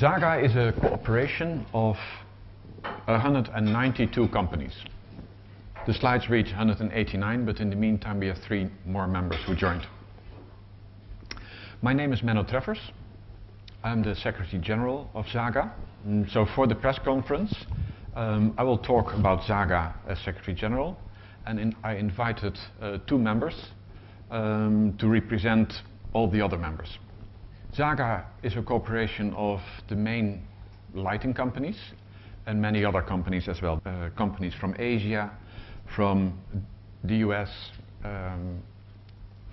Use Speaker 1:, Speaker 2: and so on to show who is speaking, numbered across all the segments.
Speaker 1: Zhaga is a cooperation of 192 companies. The slides reach 189, but in the meantime we have 3 more members who joined. My name is Menno Treffers. I'm the Secretary General of Zhaga. So for the press conference, I will talk about Zhaga as Secretary General, and I invited 2 members to represent all the other members. Zhaga is a corporation of the main lighting companies and many other companies as well. Companies from Asia, from the US,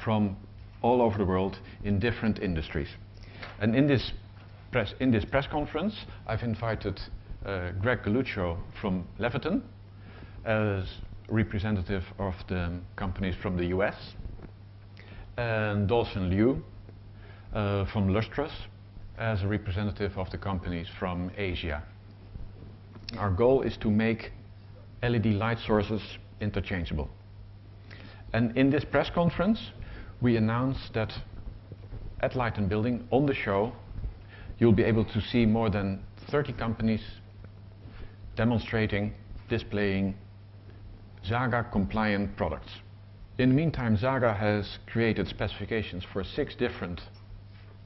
Speaker 1: from all over the world in different industries. And in this press conference, I've invited Greg Galuccio from Leviton as representative of the companies from the US, and Dawson Liu from Lustrous as a representative of the companies from Asia. Our goal is to make LED light sources interchangeable. And in this press conference, we announced that at Light & Building, on the show, you'll be able to see more than 30 companies demonstrating, displaying Zhaga compliant products. In the meantime, Zhaga has created specifications for 6 different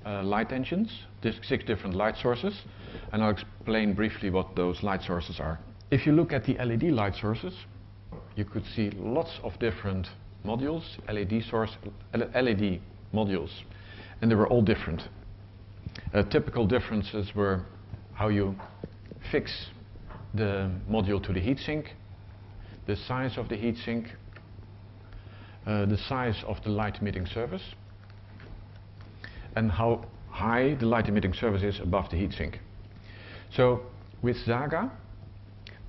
Speaker 1: light engines, 6 different light sources, and I'll explain briefly what those light sources are. If you look at the LED light sources, you could see lots of different modules, LED modules, and they were all different. Typical differences were how you fix the module to the heatsink, the size of the heatsink, the size of the light emitting surface, and how high the light emitting surface is above the heatsink. So with Zhaga,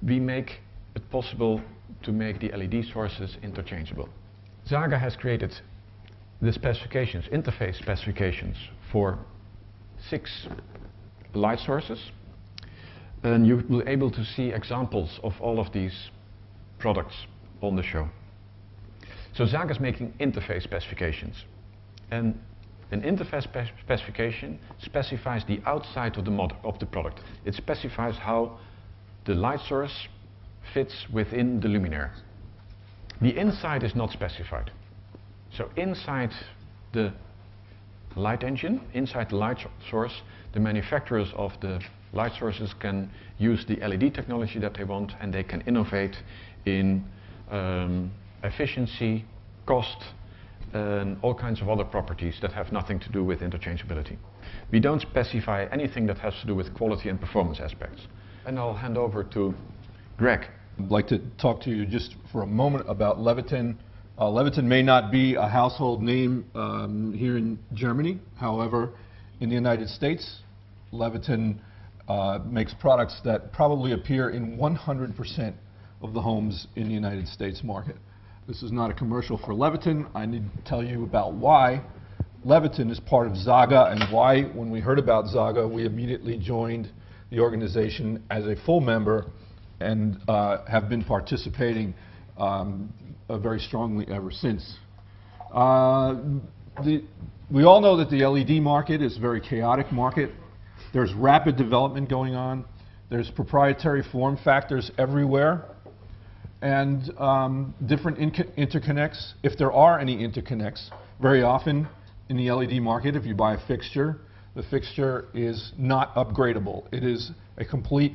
Speaker 1: we make it possible to make the LED sources interchangeable. Zhaga has created the specifications, interface specifications for 6 light sources, and you will be able to see examples of all of these products on the show. So Zhaga is making interface specifications, and an interface specification specifies the outside of the product. It specifies how the light source fits within the luminaire. The inside is not specified. So inside the light engine, inside the light source, the manufacturers of the light sources can use the LED technology that they want, and they can innovate in efficiency, cost, and all kinds of other properties that have nothing to do with interchangeability. We don't specify anything that has to do with quality and performance aspects. And I'll hand over to Greg.
Speaker 2: I'd like to talk to you just for a moment about Leviton. Leviton may not be a household name here in Germany. However, in the United States, Leviton makes products that probably appear in 100% of the homes in the United States market. This is not a commercial for Leviton. I need to tell you about why Leviton is part of Zhaga, and why, when we heard about Zhaga, we immediately joined the organization as a full member and have been participating very strongly ever since. We all know that the LED market is a very chaotic market. There's rapid development going on. There's proprietary form factors everywhere, and different interconnects, if there are any interconnects. Very often in the LED market, if you buy a fixture, the fixture is not upgradable. It is a complete,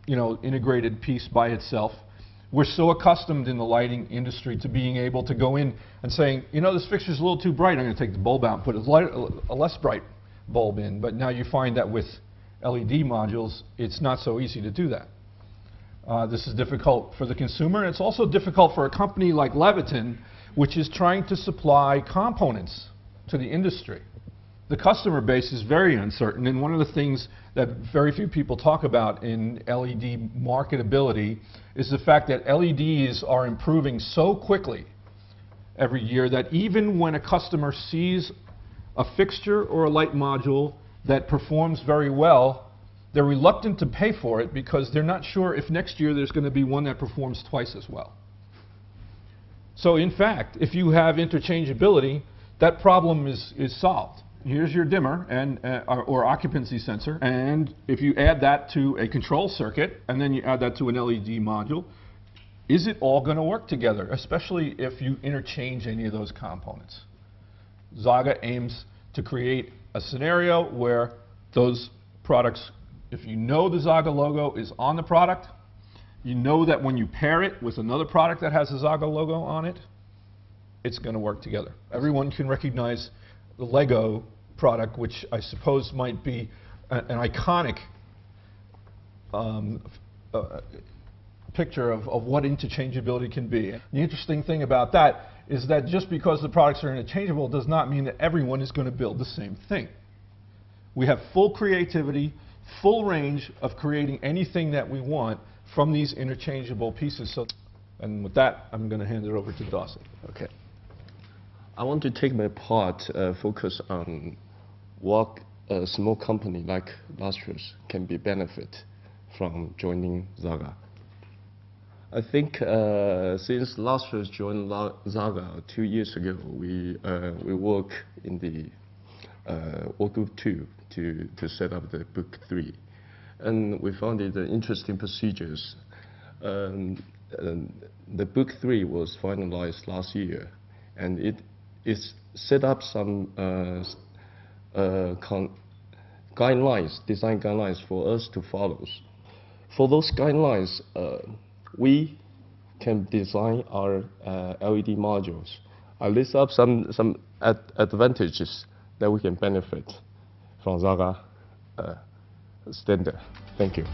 Speaker 2: integrated piece by itself. We're so accustomed in the lighting industry to being able to go in and saying, this fixture's a little too bright, I'm going to take the bulb out and put a less bright bulb in. But now you find that with LED modules, it's not so easy to do that. This is difficult for the consumer, and it's also difficult for a company like Leviton, which is trying to supply components to the industry. The customer base is very uncertain, and one of the things that very few people talk about in LED marketability is the fact that LEDs are improving so quickly every year that even when a customer sees a fixture or a light module that performs very well, they're reluctant to pay for it because they're not sure if next year there's going to be one that performs twice as well. So in fact, if you have interchangeability, that problem is solved. Here's your dimmer and or occupancy sensor, and if you add that to a control circuit and then you add that to an LED module, is it all going to work together, especially if you interchange any of those components? Zhaga aims to create a scenario where those products, if you know the Zhaga logo is on the product, you know that when you pair it with another product that has a Zhaga logo on it, it's going to work together. Everyone can recognize the Lego product, which I suppose might be an iconic picture of what interchangeability can be. The interesting thing about that is that just because the products are interchangeable does not mean that everyone is going to build the same thing. We have full creativity, full range of creating anything that we want from these interchangeable pieces. So, and with that, I'm going to hand it over to Dawson.
Speaker 3: Okay. I want to take my part, focus on what a small company like Lustrous can be benefit from joining Zhaga. I think since Lustrous joined Zhaga 2 years ago, we work in the work group 2 to set up the book 3, and we found it interesting procedures. The book 3 was finalized last year, and it's set up some guidelines, design guidelines for us to follow. For those guidelines, we can design our LED modules. I list up some advantages that we can benefit from Zhaga standard. Thank you.